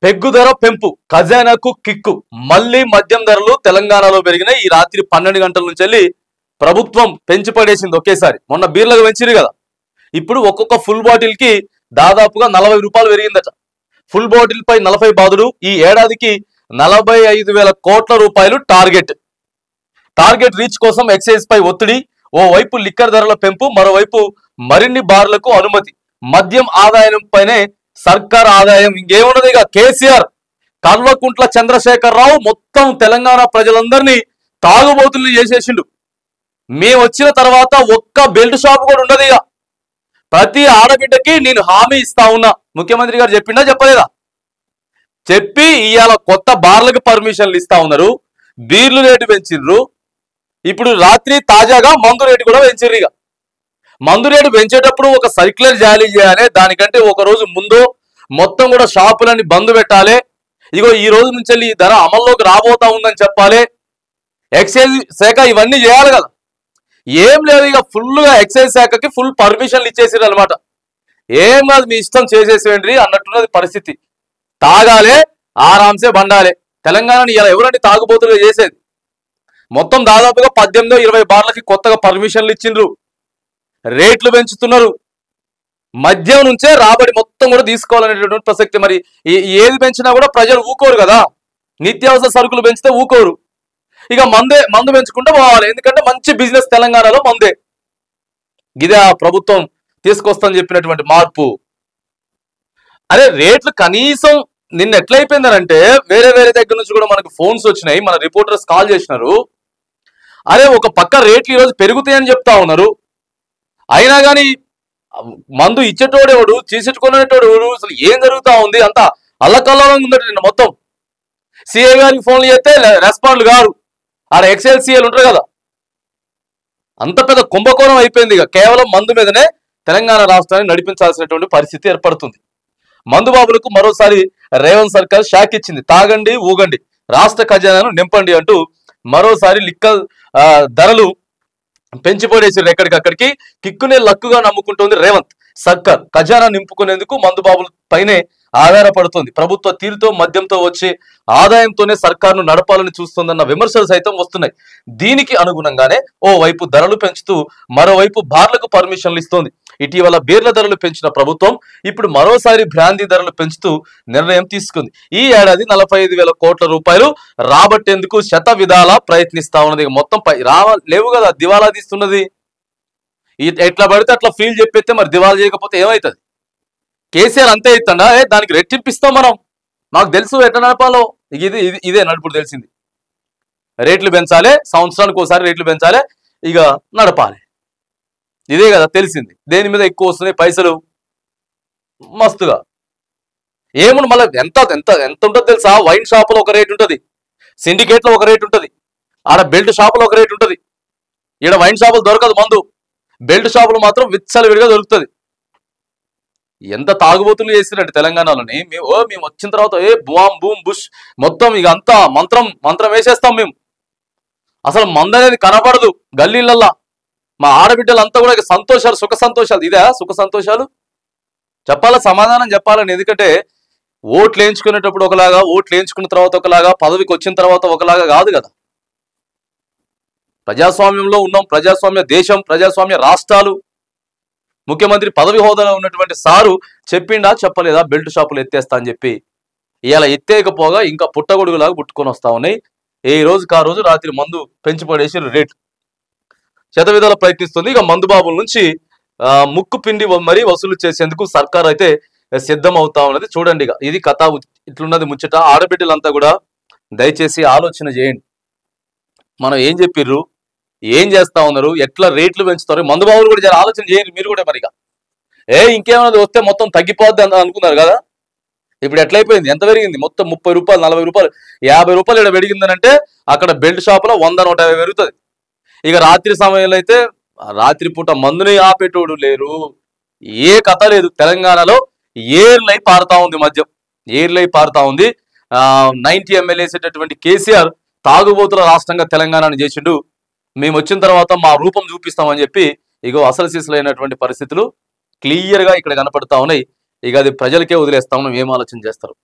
Peg ధర పెంపు ఖజానాకు కిక్కు మళ్లీ మద్యం ధరలు తెలంగాణలో పెరిగినాయి. ఈ రాత్రి 12 గంటల నుంచి వెళ్ళి ప్రభుత్వం పెంచి పడేసింది ఒకేసారి. మొన్న బీర్లకు పెంచిరు కదా, ఇప్పుడు ఒక్కొక్క ఫుల్ బాటిల్ కి దాదాపుగా 40 రూపాయలు పెరిగిందట. ఫుల్ బాటిల్ పై 40 బాదుడు. ఈ ఏడాదికి 45,000 కోట్ల రూపాయలు టార్గెట్ రీచ్ కోసం ఎక్సైజ్ పై ఒత్తిడి. ఓవైపు లిక్కర్ ధరల పెంపు, మరోవైపు మరిన్ని బార్లకు అనుమతి. మద్యం ఆదాయం పైనే సర్కార్ ఆదాయం. ఇంకేమున్నది, ఇక కేసీఆర్ కల్వకుంట్ల చంద్రశేఖరరావు మొత్తం తెలంగాణ ప్రజలందరినీ తాగుబోతుల్ని చేసేసిండు. మేము వచ్చిన తర్వాత ఒక్క బెల్ట్ షాప్ కూడా ఉండదు. ఇక ప్రతి ఆడబిడ్డకి నేను హామీ ఇస్తా ఉన్నా. ముఖ్యమంత్రి గారు చెప్పిండా చెప్పలేదా? చెప్పి ఇవాళ కొత్త బార్లకు పర్మిషన్లు ఇస్తా ఉన్నారు. బీర్లు రేటు పెంచిర్రు. ఇప్పుడు రాత్రి తాజాగా మందు రేటు కూడా పెంచిర్రు. ఇక మందు రేటు పెంచేటప్పుడు ఒక సర్క్యులర్ జారీ చేయాలి. దానికంటే ఒక రోజు ముందు మొత్తం కూడా షాపులన్నీ బంద్ పెట్టాలి. ఇగో ఈ రోజు నుంచి ఈ ధర అమల్లోకి రాబోతా ఉందని చెప్పాలి. ఎక్సైజ్ శాఖ ఇవన్నీ చేయాలి కదా. ఏం లేదు, ఇక ఫుల్గా ఎక్సైజ్ శాఖకి ఫుల్ పర్మిషన్లు ఇచ్చేసారు అనమాట. ఏం కాదు, మీ ఇష్టం చేసేసేయండి అన్నట్టున్నది పరిస్థితి. తాగాలే, ఆరాంసే బండాలే. తెలంగాణని ఇలా ఎవరండి తాగుబోతులుగా చేసేది? మొత్తం దాదాపుగా 18-20 బార్లకి కొత్తగా పర్మిషన్లు ఇచ్చిండ్రు. రేట్లు పెంచుతున్నారు. మద్యం నుంచే రాబడి మొత్తం కూడా తీసుకోవాలనేటువంటి ప్రసక్తి. మరి ఏది పెంచినా కూడా ప్రజలు ఊకోరు కదా. నిత్యావసర సరుకులు పెంచితే ఊకోరు. ఇక మందు పెంచుకుంటూ పోవాలి. ఎందుకంటే మంచి బిజినెస్ తెలంగాణలో మందే. ఇదే ప్రభుత్వం తీసుకొస్తామని చెప్పినటువంటి మార్పు. అరే రేట్లు కనీసం నిన్న ఎట్లయిపోయిందనంటే వేరే దగ్గర నుంచి కూడా మనకు ఫోన్స్ వచ్చినాయి. మన రిపోర్టర్స్ కాల్ చేసినారు. అరే ఒక పక్క రేట్లు ఈరోజు పెరుగుతాయని చెప్తా ఉన్నారు. అయినా కానీ మందు ఇచ్చేటోడేవాడు, తీసేట్టుకునేటోడు అసలు ఏం జరుగుతా ఉంది? అంత అల్లకల్లంగా ఉందట. నిన్న మొత్తం సిఐ గారికి ఫోన్లు చేస్తే రెస్పాండ్ గారు. ఆడ ఎక్సైజ్ సిఐలు ఉంటారు కదా. అంత పెద్ద కుంభకోణం అయిపోయింది. ఇక కేవలం మందు మీదనే తెలంగాణ రాష్ట్రాన్ని నడిపించాల్సినటువంటి పరిస్థితి ఏర్పడుతుంది. మందుబాబులకు మరోసారి రేవంత్ సర్కార్ షాక్ ఇచ్చింది. తాగండి, ఊగండి, రాష్ట్ర ఖజానాను నింపండి అంటూ మరోసారి లిక్కర్ ధరలు పెంచిపోడేసారు. ఎక్కడికక్కడికి కిక్కునే లక్కుగా నమ్ముకుంటోంది రేవంత్ సర్కార్. ఖజానా నింపుకునేందుకు మందుబాబుల పైనే ఆధారపడుతుంది. ప్రభుత్వ తీరుతో మద్యంతో వచ్చే ఆదాయంతోనే సర్కారును నడపాలని చూస్తోందన్న విమర్శలు సైతం వస్తున్నాయి. దీనికి అనుగుణంగానే ఓవైపు ధరలు పెంచుతూ మరోవైపు బార్లకు పర్మిషన్లు ఇస్తోంది. ఇటీవల బీర్ల ధరలు పెంచిన ప్రభుత్వం ఇప్పుడు మరోసారి బ్రాందీ ధరలు పెంచుతూ నిర్ణయం తీసుకుంది. ఈ ఏడాది 45,000 కోట్ల రూపాయలు రాబట్టేందుకు శత విధాలా ప్రయత్నిస్తా ఉన్నది. మొత్తం లేవు కదా, దివాలా తీస్తున్నది. ఎట్లా పడితే అట్లా ఫీల్ చెప్పేస్తే మరి దివాలా చేయకపోతే ఏమవుతుంది? కేసీఆర్ అంతే ఇస్తాడా? దానికి రెట్టింపిస్తాం మనం. మాకు తెలుసు ఎట్లా నడపాలో. ఇదే నడుపుడు తెలిసింది. రేట్లు పెంచాలి, సంవత్సరానికి ఒకసారి రేట్లు పెంచాలి, ఇక నడపాలి. ఇదే కదా తెలిసింది. దేని మీద ఎక్కువ వస్తున్నాయి పైసలు మస్తుగా. ఏముంది మళ్ళీ ఎంత ఎంత ఎంత ఉంటుంది తెలుసా? వైన్ షాపులో ఒక రేట్ ఉంటుంది, సిండికేట్లో ఒక రేట్ ఉంటుంది, ఆడ బెల్ట్ షాపులో ఒక రేట్ ఉంటుంది. ఈడ వైన్ షాపులు దొరకదు మందు, బెల్ట్ షాపులు మాత్రం విచ్చలవిడిగా దొరుకుతుంది. ఎంత తాగుబోతులు చేసినట్టు తెలంగాణలోని. మేము వచ్చిన తర్వాత బూమ్ బూమ్ బుష్ మొత్తం ఇక అంతా మంత్రం వేసేస్తాం మేము. అసలు మందు అనేది కనపడదు గల్లీలల్లా. మా ఆడబిడ్డలంతా కూడా సంతోషాలు, సుఖ సంతోషాలు. ఇదే సుఖ సంతోషాలు? చెప్పాలా, సమాధానం చెప్పాలని. ఎందుకంటే ఓట్లు వేయించుకునేటప్పుడు ఒకలాగా, ఓట్లు వేయించుకున్న తర్వాత ఒకలాగా, పదవికి వచ్చిన తర్వాత ఒకలాగా కాదు కదా. ప్రజాస్వామ్యంలో ఉన్నాం, ప్రజాస్వామ్య దేశం, ప్రజాస్వామ్య రాష్ట్రాలు. ముఖ్యమంత్రి పదవి హోదాలో ఉన్నటువంటి సారు చెప్పిండా చెప్పలేదా బెల్ట్ షాపులు ఎత్తేస్తా అని చెప్పి? ఇవాళ ఎత్తేయకపోగా ఇంకా పుట్టగొడుగులాగా పుట్టుకొని వస్తా ఉన్నాయి. ఏ రోజుకి ఆ రోజు రాత్రి మందు పెంచి పడేసి రేట్లు శతవిధాల ప్రయత్నిస్తుంది. ఇక మందుబాబుల నుంచి ముక్కు పిండి మరీ వసూలు చేసేందుకు సర్కార్ అయితే సిద్ధం అవుతా ఉన్నది. చూడండి, ఇక ఇది కథ. ఇట్లున్నది ముచ్చట. ఆడబిడ్డలంతా కూడా దయచేసి ఆలోచన చేయండి. మనం ఏం చెప్పిర్రు, ఏం చేస్తా ఉన్నారు, ఎట్లా రేట్లు పెంచుతారు? మందుబాబులు కూడా జర ఆలోచన చేయండి మీరు కూడా. మరిగా ఇంకేమన్నది వస్తే మొత్తం తగ్గిపోద్ది అని అనుకున్నారు కదా. ఇప్పుడు ఎట్లయిపోయింది? ఎంత పెరిగింది? మొత్తం 30 రూపాయలు, 40 రూపాయలు, 50 రూపాయలు ఇక్కడ పెరిగిందనంటే అక్కడ బెల్ట్ షాపులో 100-150 పెరుగుతుంది. ఇక రాత్రి సమయంలో అయితే రాత్రి పూట మందుని ఆపేటోడు లేరు. ఏ కథ లేదు. తెలంగాణలో ఏర్లై పారుతా ఉంది మద్యం, ఏర్లై పారుతా ఉంది. 90 ఎమ్మెల్యే వేసేటటువంటి కేసీఆర్ తాగుబోతుల రాష్ట్రంగా తెలంగాణను చేసిండు. మేము వచ్చిన తర్వాత మా రూపం చూపిస్తామని చెప్పి ఇగో అసలు సిసలైనటువంటి పరిస్థితులు క్లియర్గా ఇక్కడ కనపడతా ఉన్నాయి. ఇక అది ప్రజలకే వదిలేస్తా ఉన్నాం, ఏం ఆలోచన చేస్తారు.